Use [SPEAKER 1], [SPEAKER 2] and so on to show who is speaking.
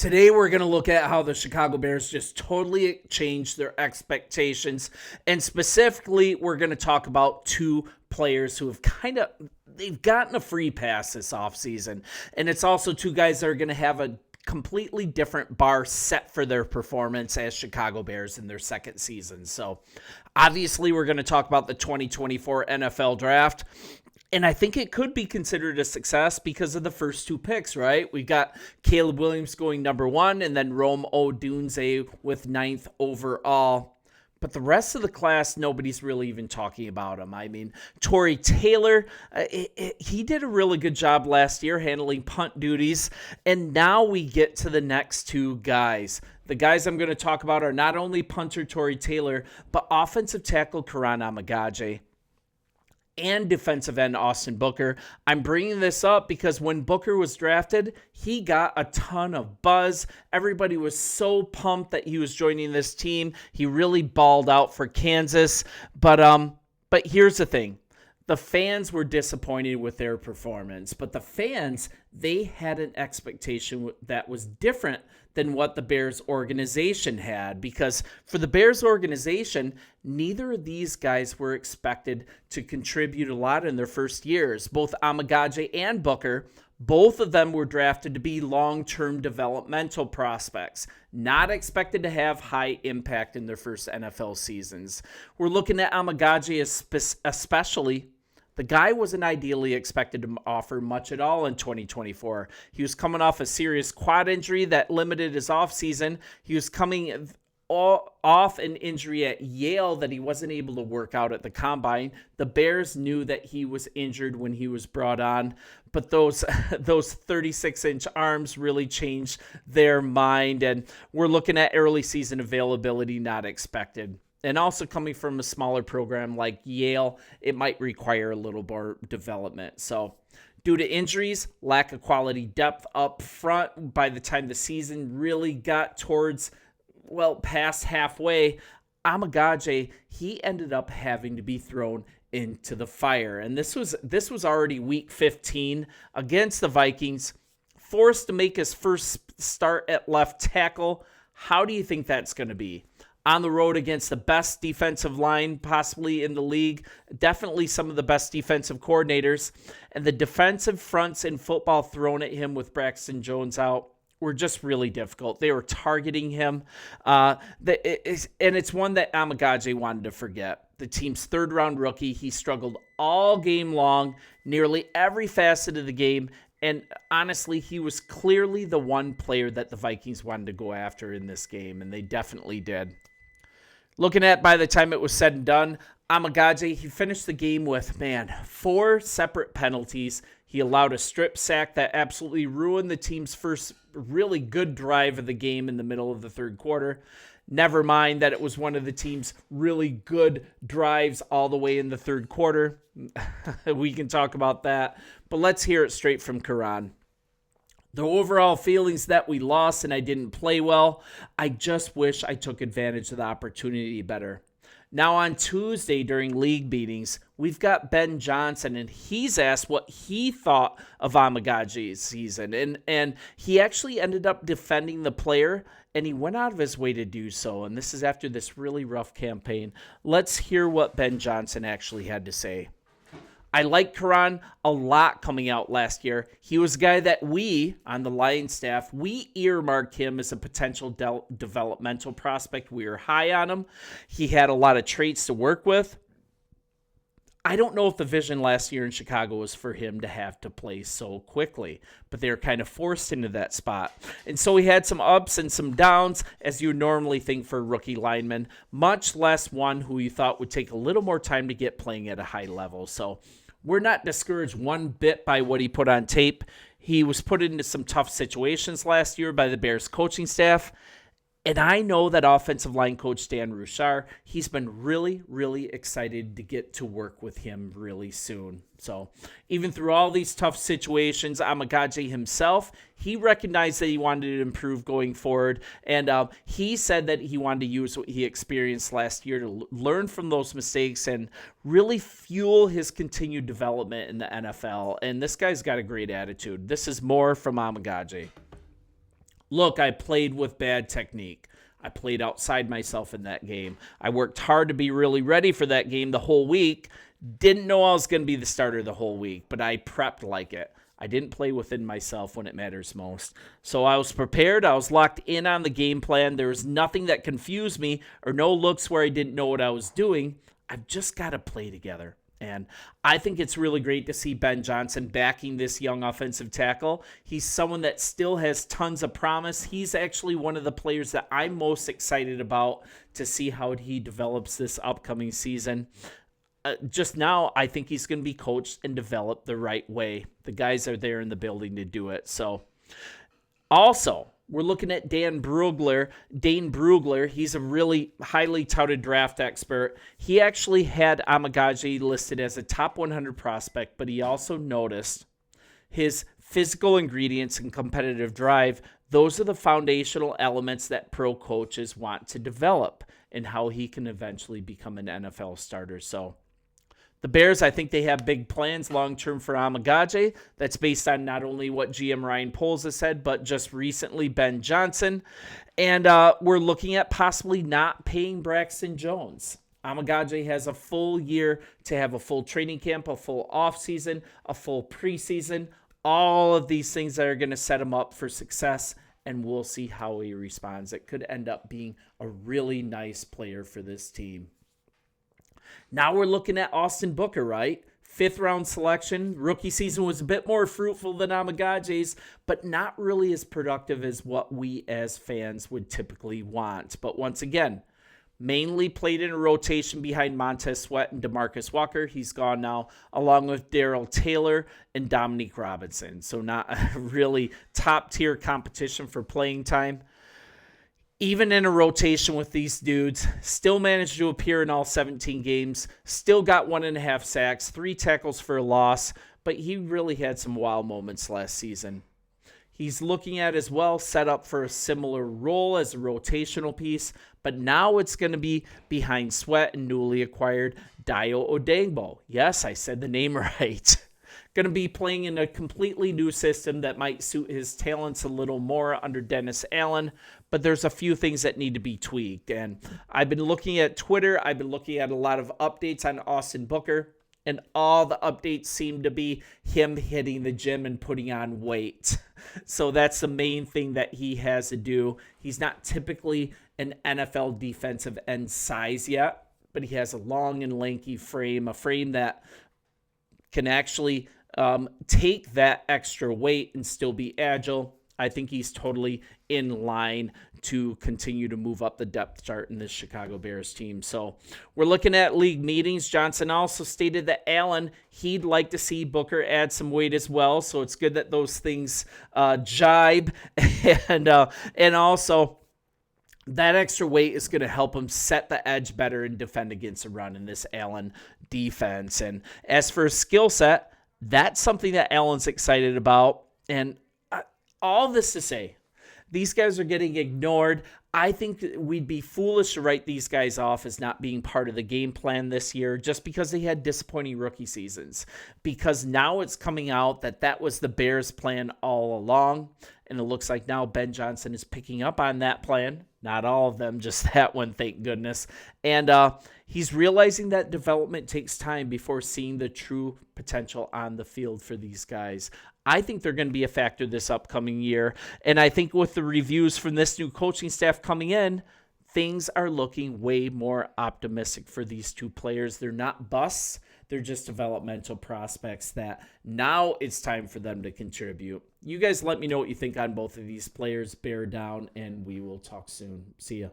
[SPEAKER 1] Today, we're going to look at how the Chicago Bears just totally changed their expectations. And specifically, we're going to talk about two players who have they've gotten a free pass this offseason. And it's also two guys that are going to have a completely different bar set for their performance as Chicago Bears in their second season. So obviously, we're going to talk about the 2024 NFL Draft. And I think it could be considered a success because of the first two picks, right? We got Caleb Williams going number 1 and then Rome Odunze with 9th overall. But the rest of the class, nobody's really even talking about him. I mean, Torrey Taylor, he did a really good job last year handling punt duties. And now we get to the next two guys. The guys I'm going to talk about are not only punter Torrey Taylor, but offensive tackle Kiran Amegadjie and defensive end Austin Booker. I'm bringing this up because when Booker was drafted, he got a ton of buzz. Everybody was so pumped that he was joining this team. He really balled out for Kansas. But here's the thing. The fans were disappointed with their performance, but the fans, they had an expectation that was different than what the Bears organization had, because for the Bears organization, neither of these guys were expected to contribute a lot in their first years. Both Amegadjie and Booker, both of them were drafted to be long-term developmental prospects, not expected to have high impact in their first NFL seasons. We're looking at Amegadjie especially. The guy wasn't ideally expected to offer much at all in 2024. He was coming off a serious quad injury that limited his offseason. He was coming off an injury at Yale that he wasn't able to work out at the combine. The Bears knew that he was injured when he was brought on, but those 36-inch arms really changed their mind, and we're looking at early season availability not expected. And also coming from a smaller program like Yale, it might require a little more development. So due to injuries, lack of quality depth up front, by the time the season really got towards, past halfway, Amegadjie, he ended up having to be thrown into the fire. And this was already week 15 against the Vikings, forced to make his first start at left tackle. How do you think that's going to be? On the road against the best defensive line possibly in the league, definitely some of the best defensive coordinators, and the defensive fronts in football thrown at him with Braxton Jones out were just really difficult. They were targeting him, and it's one that Amegadjie wanted to forget. The team's third-round rookie, he struggled all game long, nearly every facet of the game, and honestly, he was clearly the one player that the Vikings wanted to go after in this game, and they definitely did. Looking at by the time it was said and done, Amegadjie, he finished the game with, 4 separate penalties. He allowed a strip sack that absolutely ruined the team's first really good drive of the game in the middle of the third quarter. Never mind that it was one of the team's really good drives all the way in the third quarter. We can talk about that, but let's hear it straight from Kiran. The overall feelings that we lost and I didn't play well, I just wish I took advantage of the opportunity better. Now on Tuesday during league meetings, we've got Ben Johnson, and he's asked what he thought of Amegadjie's season. And he actually ended up defending the player, and he went out of his way to do so. And this is after this really rough campaign. Let's hear what Ben Johnson actually had to say. I like Kiran a lot coming out last year. He was a guy that we, on the Lions staff, we earmarked him as a potential developmental prospect. We were high on him. He had a lot of traits to work with. I don't know if the vision last year in Chicago was for him to have to play so quickly, but they were kind of forced into that spot. And so he had some ups and some downs, as you normally think for a rookie lineman, much less one who you thought would take a little more time to get playing at a high level. So we're not discouraged one bit by what he put on tape. He was put into some tough situations last year by the Bears coaching staff. And I know that offensive line coach Dan Rouchar, he's been really, really excited to get to work with him really soon. So even through all these tough situations, Amegadjie himself, he recognized that he wanted to improve going forward. And he said that he wanted to use what he experienced last year to learn from those mistakes and really fuel his continued development in the NFL. And this guy's got a great attitude. This is more from Amegadjie. Look, I played with bad technique. I played outside myself in that game. I worked hard to be really ready for that game the whole week. Didn't know I was going to be the starter the whole week, but I prepped like it. I didn't play within myself when it matters most. So I was prepared. I was locked in on the game plan. There was nothing that confused me or no looks where I didn't know what I was doing. I've just got to play together. And I think it's really great to see Ben Johnson backing this young offensive tackle. He's someone that still has tons of promise. He's actually one of the players that I'm most excited about to see how he develops this upcoming season. Just now, I think he's going to be coached and developed the right way. The guys are there in the building to do it. So, also, we're looking at Dane Brugler. He's a really highly touted draft expert. He actually had Amegadjie listed as a top 100 prospect, but he also noticed his physical ingredients and competitive drive. Those are the foundational elements that pro coaches want to develop and how he can eventually become an NFL starter. So, the Bears, I think they have big plans long-term for Amegadjie. That's based on not only what GM Ryan Poles has said, but just recently Ben Johnson. And we're looking at possibly not paying Braxton Jones. Amegadjie has a full year to have a full training camp, a full offseason, a full preseason. All of these things that are going to set him up for success, and we'll see how he responds. It could end up being a really nice player for this team. Now we're looking at Austin Booker, right? 5th round selection. Rookie season was a bit more fruitful than Amegadjie's, but not really as productive as what we as fans would typically want. But once again, mainly played in a rotation behind Montez Sweat and DeMarcus Walker. He's gone now, along with Darrell Taylor and Dominique Robinson. So not a really top-tier competition for playing time. Even in a rotation with these dudes, still managed to appear in all 17 games, still got 1.5 sacks, 3 tackles for a loss, but he really had some wow moments last season. He's looking at as well set up for a similar role as a rotational piece, but now it's going to be behind Sweat and newly acquired Dayo Odeyingbo. Yes, I said the name right. Going to be playing in a completely new system that might suit his talents a little more under Dennis Allen, but there's a few things that need to be tweaked. And I've been looking at Twitter. I've been looking at a lot of updates on Austin Booker, and all the updates seem to be him hitting the gym and putting on weight. So that's the main thing that he has to do. He's not typically an NFL defensive end size yet, but he has a long and lanky frame, a frame that can actually take that extra weight and still be agile. I think he's totally in line to continue to move up the depth chart in this Chicago Bears team. So we're looking at league meetings. Johnson also stated that Allen, he'd like to see Booker add some weight as well. So it's good that those things jibe. And also, that extra weight is going to help him set the edge better and defend against a run in this Allen defense. And as for his skill set, that's something that Allen's excited about. And all this to say, these guys are getting ignored. I think we'd be foolish to write these guys off as not being part of the game plan this year just because they had disappointing rookie seasons. Because now it's coming out that that was the Bears' plan all along. And it looks like now Ben Johnson is picking up on that plan. Not all of them, just that one, thank goodness. And he's realizing that development takes time before seeing the true potential on the field for these guys. I think they're going to be a factor this upcoming year. And I think with the reviews from this new coaching staff coming in, things are looking way more optimistic for these two players. They're not busts. They're just developmental prospects that now it's time for them to contribute. You guys let me know what you think on both of these players. Bear down, and we will talk soon. See ya.